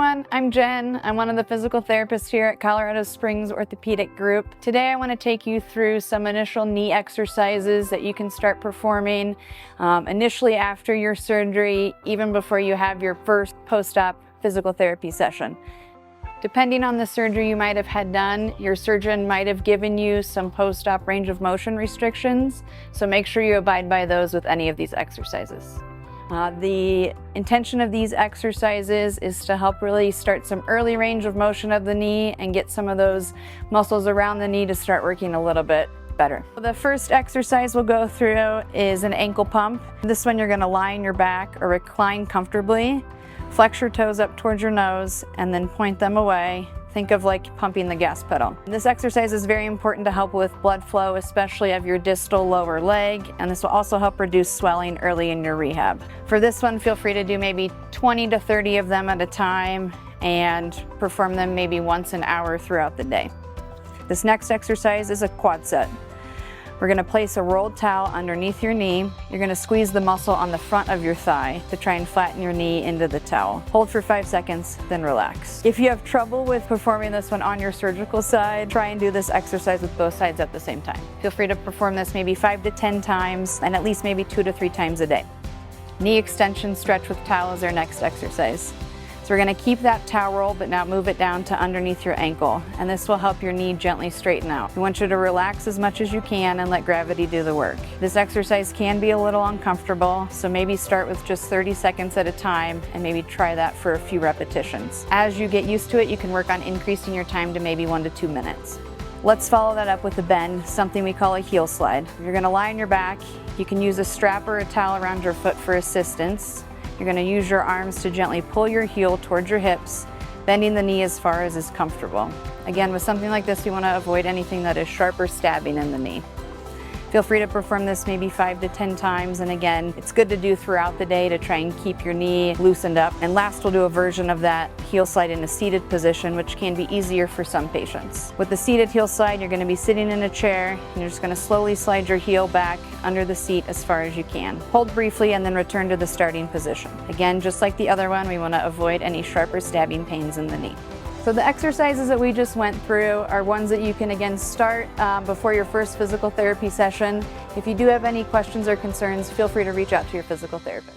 everyone, I'm Jen. I'm one of the physical therapists here at Colorado Springs Orthopedic Group. Today I want to take you through some initial knee exercises that you can start performing initially after your surgery, even before you have your first post-op physical therapy session. Depending on the surgery you might have had done, your surgeon might have given you some post-op range of motion restrictions, so make sure you abide by those with any of these exercises. The intention of these exercises is to help really start some early range of motion of the knee and get some of those muscles around the knee to start working a little bit better. The first exercise we'll go through is an ankle pump. This one you're going to lie on your back or recline comfortably, flex your toes up towards your nose, and then point them away. Think of like pumping the gas pedal. This exercise is very important to help with blood flow, especially of your distal lower leg, and this will also help reduce swelling early in your rehab. For this one, feel free to do maybe 20 to 30 of them at a time and perform them maybe once an hour throughout the day. This next exercise is a quad set. We're going to place a rolled towel underneath your knee. You're going to squeeze the muscle on the front of your thigh to try and flatten your knee into the towel. Hold for 5 seconds, then relax. If you have trouble with performing this one on your surgical side, try and do this exercise with both sides at the same time. Feel free to perform this maybe 5 to 10 times and at least maybe 2 to 3 times a day. Knee extension stretch with towel is our next exercise. So we're going to keep that towel roll, but now move it down to underneath your ankle, and this will help your knee gently straighten out. We want you to relax as much as you can and let gravity do the work. This exercise can be a little uncomfortable, so maybe start with just 30 seconds at a time and maybe try that for a few repetitions. As you get used to it, you can work on increasing your time to maybe 1 to 2 minutes. Let's follow that up with a bend, something we call a heel slide. You're going to lie on your back. You can use a strap or a towel around your foot for assistance. You're going to use your arms to gently pull your heel towards your hips, bending the knee as far as is comfortable. Again, with something like this, you want to avoid anything that is sharp or stabbing in the knee. Feel free to perform this maybe 5 to 10 times, and again, it's good to do throughout the day to try and keep your knee loosened up. And last, we'll do a version of that heel slide in a seated position, which can be easier for some patients. With the seated heel slide, you're going to be sitting in a chair, and you're just going to slowly slide your heel back under the seat as far as you can. Hold briefly and then return to the starting position. Again, just like the other one, we want to avoid any sharp or stabbing pains in the knee. So the exercises that we just went through are ones that you can again start before your first physical therapy session. If you do have any questions or concerns, feel free to reach out to your physical therapist.